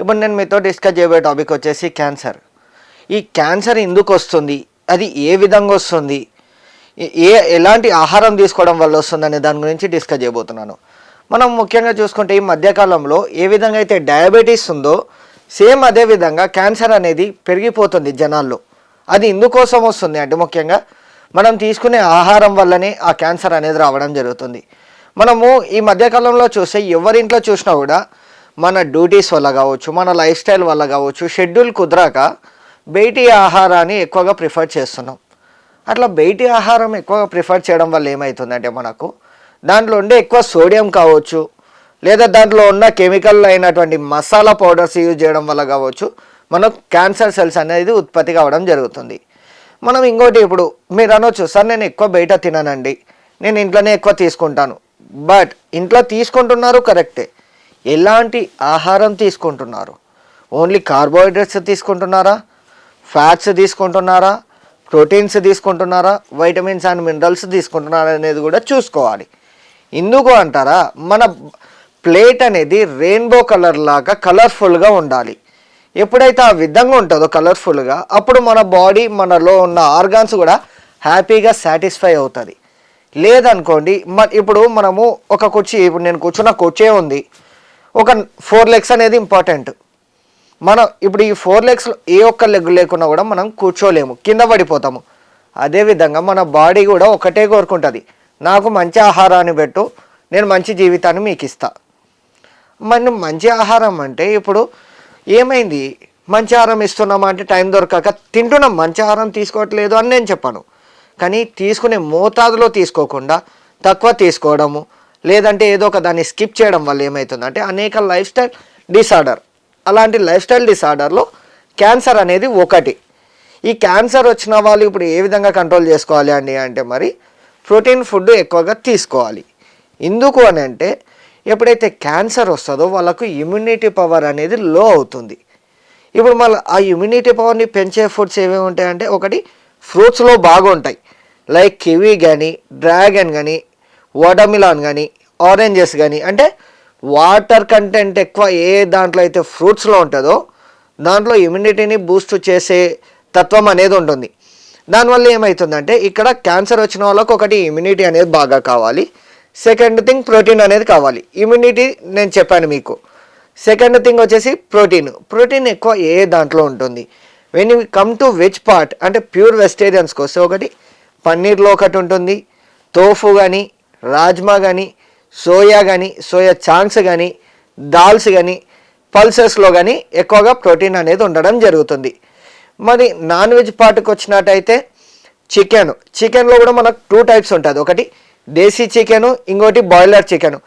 ఇప్పుడు నేను మీతో డిస్కస్ చేయబోయే టాపిక్ వచ్చేసి క్యాన్సర్. ఈ క్యాన్సర్ ఎందుకు వస్తుంది, అది ఏ విధంగా వస్తుంది, ఎలాంటి ఆహారం తీసుకోవడం వల్ల వస్తుంది అనే దాని గురించి డిస్కస్ చేయబోతున్నాను. మనం ముఖ్యంగా చూసుకుంటే ఈ మధ్యకాలంలో ఏ విధంగా అయితే డయాబెటీస్ ఉందో సేమ్ అదే విధంగా క్యాన్సర్ అనేది పెరిగిపోతుంది జనాల్లో. అది ఎందుకోసం వస్తుంది అంటే ముఖ్యంగా మనం తీసుకునే ఆహారం వల్లనే ఆ క్యాన్సర్ అనేది రావడం జరుగుతుంది. మనము ఈ మధ్యకాలంలో చూస్తే ఎవరింట్లో చూసినా కూడా మన డ్యూటీస్ వల్ల కావచ్చు, మన లైఫ్ స్టైల్ వల్ల కావచ్చు, షెడ్యూల్ కుదరక బయటి ఆహారాన్ని ఎక్కువగా ప్రిఫర్ చేస్తున్నాం. అట్లా బయటి ఆహారం ఎక్కువగా ప్రిఫర్ చేయడం వల్ల ఏమవుతుందంటే మనకు దాంట్లో ఉండే ఎక్కువ సోడియం కావచ్చు, లేదా దాంట్లో ఉన్న కెమికల్ అయినటువంటి మసాలా పౌడర్స్ యూజ్ చేయడం వల్ల కావచ్చు మనకు క్యాన్సర్ సెల్స్ అనేది ఉత్పత్తి కావడం జరుగుతుంది. మనం ఇంకోటి ఇప్పుడు మీరు అనొచ్చు, సార్ నేను ఎక్కువ బయట తిననండి, నేను ఇంట్లోనే ఎక్కువ తీసుకుంటాను. బట్ ఇంట్లో తీసుకుంటున్నారు కరెక్టే, ఎలాంటి ఆహారం తీసుకుంటున్నారు? ఓన్లీ కార్బోహైడ్రేట్స్ తీసుకుంటున్నారా, ఫ్యాట్స్ తీసుకుంటున్నారా, ప్రోటీన్స్ తీసుకుంటున్నారా, వైటమిన్స్ అండ్ మినరల్స్ తీసుకుంటున్నారా అనేది కూడా చూసుకోవాలి. ఎందుకు అంటారా, మన ప్లేట్ అనేది రెయిన్బో కలర్ లాగా కలర్ఫుల్గా ఉండాలి. ఎప్పుడైతే ఆ విధంగా ఉంటుందో కలర్ఫుల్గా, అప్పుడు మన బాడీ మనలో ఉన్న ఆర్గాన్స్ కూడా హ్యాపీగా సాటిస్ఫై అవుతుంది. లేదనుకోండి ఇప్పుడు మనము ఒక కుర్చీ, ఇప్పుడు నేను కూర్చున్న కుర్చీ ఉంది, ఒక 4 legs అనేది ఇంపార్టెంట్. మనం ఇప్పుడు ఈ 4 legsలో ఏ ఒక్క లెగ్ లేకున్నా కూడా మనం కూర్చోలేము, కింద పడిపోతాము. అదేవిధంగా మన బాడీ కూడా ఒకటే కోరుకుంటుంది, నాకు మంచి ఆహారాన్ని పెట్టు, నేను మంచి జీవితాన్ని మీకు ఇస్తా. మనం మంచి ఆహారం అంటే ఇప్పుడు ఏమైంది, మంచి ఆహారం ఇస్తున్నామా అంటే టైం దొరకక తింటున్నాం, మంచి ఆహారం తీసుకోవట్లేదు అని నేను చెప్పాను. కానీ తీసుకునే మోతాదులో తీసుకోకుండా తక్కువ తీసుకోవడము, లేదంటే ఏదో ఒక దాన్ని స్కిప్ చేయడం వల్ల ఏమవుతుందంటే అనేక లైఫ్ స్టైల్ డిసార్డర్, అలాంటి లైఫ్ స్టైల్ డిసార్డర్లో క్యాన్సర్ అనేది ఒకటి. ఈ క్యాన్సర్ వచ్చిన వాళ్ళు ఇప్పుడు ఏ విధంగా కంట్రోల్ చేసుకోవాలి అండి అంటే మరి ప్రోటీన్ ఫుడ్ ఎక్కువగా తీసుకోవాలి. ఎందుకు అని అంటే ఎప్పుడైతే క్యాన్సర్ వస్తుందో వాళ్ళకు ఇమ్యూనిటీ పవర్ అనేది లో అవుతుంది. ఇప్పుడు మళ్ళీ ఆ ఇమ్యూనిటీ పవర్ని పెంచే ఫుడ్స్ ఏమేమి ఉంటాయంటే ఒకటి ఫ్రూట్స్లో బాగా ఉంటాయి, లైక్ కివీ కానీ, డ్రాగన్ కానీ, వాటర్మిలాన్ కానీ, ఆరెంజెస్ కానీ. అంటే వాటర్ కంటెంట్ ఎక్కువ ఏ దాంట్లో అయితే ఫ్రూట్స్లో ఉంటుందో దాంట్లో ఇమ్యూనిటీని బూస్ట్ చేసే తత్వం అనేది ఉంటుంది. దానివల్ల ఏమవుతుందంటే ఇక్కడ క్యాన్సర్ వచ్చిన వాళ్ళకు ఒకటి ఇమ్యూనిటీ అనేది బాగా కావాలి, సెకండ్ థింగ్ ప్రోటీన్ అనేది కావాలి. ఇమ్యూనిటీ నేను చెప్పాను మీకు. సెకండ్ థింగ్ వచ్చేసి ప్రోటీన్ ఎక్కువ ఏ దాంట్లో ఉంటుంది. When you come to veg part అంటే ప్యూర్ వెజిటేరియన్స్కి వస్తే ఒకటి పన్నీర్లో ఒకటి ఉంటుంది, తోఫు కానీ, రాజ్మా కానీ, సోయా కానీ, సోయా చాంక్స్ కానీ, దాల్స్ కానీ, పల్సెస్లో కానీ ఎక్కువగా ప్రోటీన్ అనేది ఉండడం జరుగుతుంది. మరి నాన్ వెజ్ పార్ట్కి వచ్చినట్టయితే చికెన్లో కూడా మనకు 2 types ఉంటుంది, ఒకటి దేశీ చికెను, ఇంకోటి బాయిలర్ చికెను.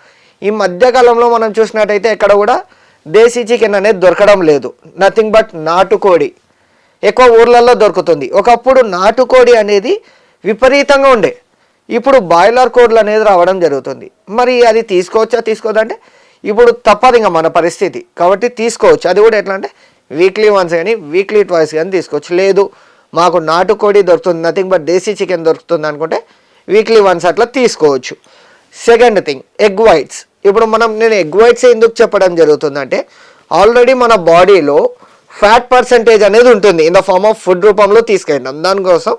ఈ మధ్యకాలంలో మనం చూసినట్టయితే ఎక్కడ కూడా దేశీ చికెన్ అనేది దొరకడం లేదు, నథింగ్ బట్ నాటుకోడి ఎక్కువ ఊర్లలో దొరుకుతుంది. ఒకప్పుడు నాటుకోడి అనేది విపరీతంగా ఉండే, ఇప్పుడు బాయిలర్ కోడ్లు అనేది రావడం జరుగుతుంది. మరి అది తీసుకోవద్దంటే ఇప్పుడు తప్పదు ఇంకా మన పరిస్థితి, కాబట్టి తీసుకోవచ్చు. అది కూడా ఎట్లా అంటే వీక్లీ వన్స్ కానీ వీక్లీ ట్వైస్ కానీ తీసుకోవచ్చు. లేదు మాకు నాటుకోడి దొరుకుతుంది, నథింగ్ బట్ దేశీ చికెన్ దొరుకుతుంది అనుకుంటే వీక్లీ వన్స్ అట్లా తీసుకోవచ్చు. Second thing egg whites. ఇప్పుడు నేను ఎగ్ వైట్స్ ఎందుకు చెప్పడం జరుగుతుందంటే ఆల్రెడీ మన బాడీలో ఫ్యాట్ పర్సంటేజ్ అనేది ఉంటుంది in the form of food రూపంలో తీసుకెళ్ళాం. దానికోసం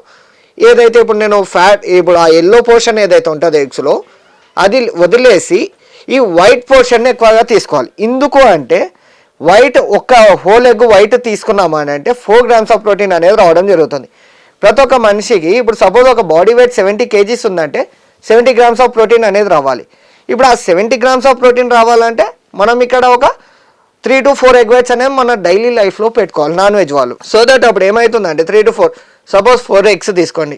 ఏదైతే ఇప్పుడు ఆ ఎల్లో పోర్షన్ ఏదైతే ఉంటుందో ఎగ్స్లో అది వదిలేసి ఈ వైట్ పోర్షన్ని ఎక్కువగా తీసుకోవాలి. ఎందుకు అంటే ఒక్క హోల్ ఎగ్ వైట్ తీసుకున్నామా అని అంటే 4 grams ఆఫ్ ప్రోటీన్ అనేది రావడం జరుగుతుంది. ప్రతి ఒక్క మనిషికి ఇప్పుడు సపోజ్ ఒక బాడీ వెయిట్ 70 kgs ఉందంటే 70 grams ఆఫ్ ప్రోటీన్ అనేది రావాలి. ఇప్పుడు ఆ 70 grams ఆఫ్ ప్రోటీన్ రావాలంటే మనం ఇక్కడ ఒక 3 to 4 ఎగ్ వైట్స్ అనేవి మన డైలీ లైఫ్లో పెట్టుకోవాలి నాన్ వెజ్ వాళ్ళు. సో దట్ అప్పుడు ఏమవుతుందంటే 3 to 4 సపోజ్ 4 eggs తీసుకోండి,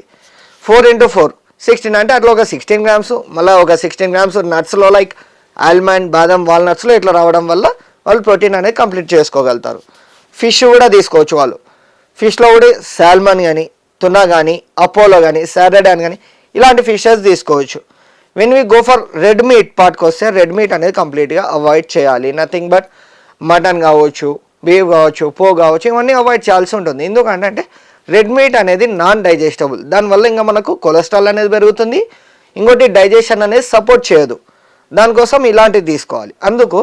4 into 4 16 అంటే అట్లా ఒక 16 grams, మళ్ళీ ఒక 16 grams నట్స్లో లైక్ ఆల్మండ్, బాదం, వాల్నట్స్లో ఇట్లా రావడం వల్ల వాళ్ళు ప్రోటీన్ అనేది కంప్లీట్ చేసుకోగలుగుతారు. ఫిష్ కూడా తీసుకోవచ్చు వాళ్ళు. ఫిష్లో కూడా సాల్మన్ కానీ, తునా కానీ, అపోలో కానీ, సారడాన్ కానీ ఇలాంటి ఫిషెస్ తీసుకోవచ్చు. When we go for red meat పార్ట్కి వస్తే రెడ్ మీట్ అనేది కంప్లీట్గా అవాయిడ్ చేయాలి. నథింగ్ బట్ మటన్ కావచ్చు, బీఫ్ కావచ్చు, పోక్ కావచ్చు, ఇవన్నీ అవాయిడ్ చేయాల్సి ఉంటుంది. ఎందుకంటే రెడ్ మీట్ అనేది నాన్ డైజెస్టబుల్, దానివల్ల ఇంకా మనకు కొలెస్ట్రాల్ అనేది పెరుగుతుంది, ఇంకోటి డైజెషన్ అనేది సపోర్ట్ చేయదు. దానికోసం ఇలాంటివి తీసుకోవాలి. అందుకు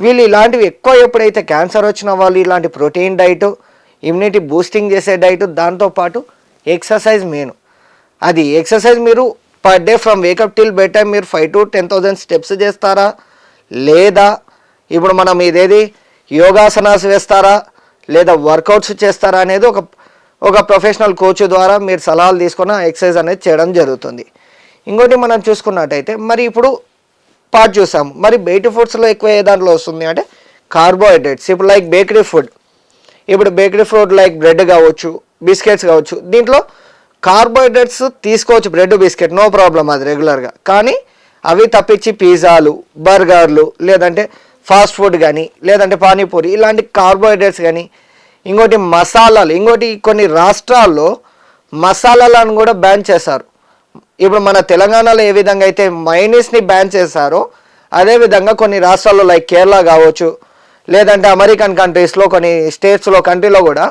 వీళ్ళు ఇలాంటివి ఎక్కువ ఎప్పుడైతే క్యాన్సర్ వచ్చిన వాళ్ళు ఇలాంటి ప్రోటీన్ డైట్, ఇమ్యూనిటీ బూస్టింగ్ చేసే డైట్, దాంతోపాటు ఎక్సర్సైజ్ మెయిన్. అది ఎక్సర్సైజ్ మీరు per day from wake up till bed time మీరు 5,000 to 10,000 స్టెప్స్ చేస్తారా, లేదా ఇప్పుడు మనం ఇదేది యోగాసనాస్ వేస్తారా, లేదా వర్కౌట్స్ చేస్తారా అనేది ఒక ప్రొఫెషనల్ కోచ్ ద్వారా మీరు సలహాలు తీసుకుని ఎక్సర్సైజ్ అనేది చేయడం జరుగుతుంది. ఇంకోటి మనం చూసుకున్నట్టయితే మరి ఇప్పుడు పార్ట్ చూసాము, మరి బయట ఫుడ్స్లో ఎక్కువ ఏ దాంట్లో వస్తుంది అంటే కార్బోహైడ్రేట్స్. ఇప్పుడు లైక్ బేకరీ ఫుడ్, ఇప్పుడు బేకరీ ఫుడ్ లైక్ బ్రెడ్ కావచ్చు, బిస్కెట్స్ కావచ్చు, దీంట్లో కార్బోహైడ్రేట్స్ తీసుకోవచ్చు, బ్రెడ్ బిస్కెట్ నో ప్రాబ్లం అది రెగ్యులర్గా. కానీ అవి తప్పించి పిజ్జాలు, బర్గర్లు, లేదంటే ఫాస్ట్ ఫుడ్ కానీ, లేదంటే పానీపూరి ఇలాంటి కార్బోహైడ్రేట్స్ కానీ, ఇంకోటి మసాలాలు, ఇంకోటి కొన్ని రాష్ట్రాల్లో మసాలాలను కూడా బ్యాన్ చేశారు. ఇప్పుడు మన తెలంగాణలో ఏ విధంగా అయితే మైనీస్ని బ్యాన్ చేశారో అదేవిధంగా కొన్ని రాష్ట్రాల్లో లైక్ కేరళ కావచ్చు, లేదంటే అమెరికన్ కంట్రీస్లో కొన్ని స్టేట్స్లో కంట్రీలో కూడా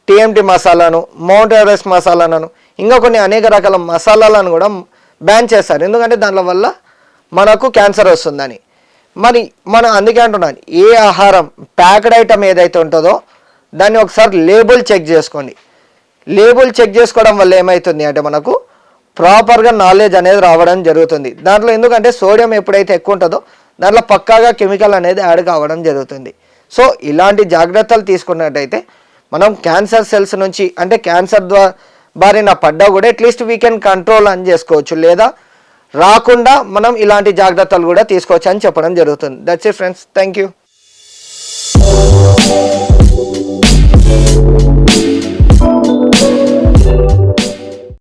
టీఎంటీ మసాలాను, మౌంట్ ఎవరెస్ట్ మసాలాను, ఇంకా కొన్ని అనేక రకాల మసాలాలను కూడా బ్యాన్ చేస్తారు. ఎందుకంటే దాని వల్ల మనకు క్యాన్సర్ వస్తుందని. మరి మనం అందుకే అంటున్నాను, ఏ ఆహారం ప్యాక్డ్ ఐటమ్ ఏదైతే ఉంటుందో దాన్ని ఒకసారి లేబుల్ చెక్ చేసుకోండి. లేబుల్ చెక్ చేసుకోవడం వల్ల ఏమవుతుంది అంటే మనకు ప్రాపర్గా నాలెడ్జ్ అనేది రావడం జరుగుతుంది. దాంట్లో ఎందుకంటే సోడియం ఎప్పుడైతే ఎక్కువ ఉంటుందో దాంట్లో పక్కాగా కెమికల్ అనేది యాడ్ కావడం జరుగుతుంది. సో ఇలాంటి జాగ్రత్తలు తీసుకున్నట్టయితే మనం క్యాన్సర్ సెల్స్ నుంచి అంటే క్యాన్సర్ బారిన పడ్డా కూడా అట్లీస్ట్ వీ కెన్ కంట్రోల్ అని చేసుకోవచ్చు, లేదా రాకుండా మనం ఇలాంటి జాగ్రత్తలు కూడా తీసుకోవచ్చు అని చెప్పడం జరుగుతుంది. That's it friends, thank you.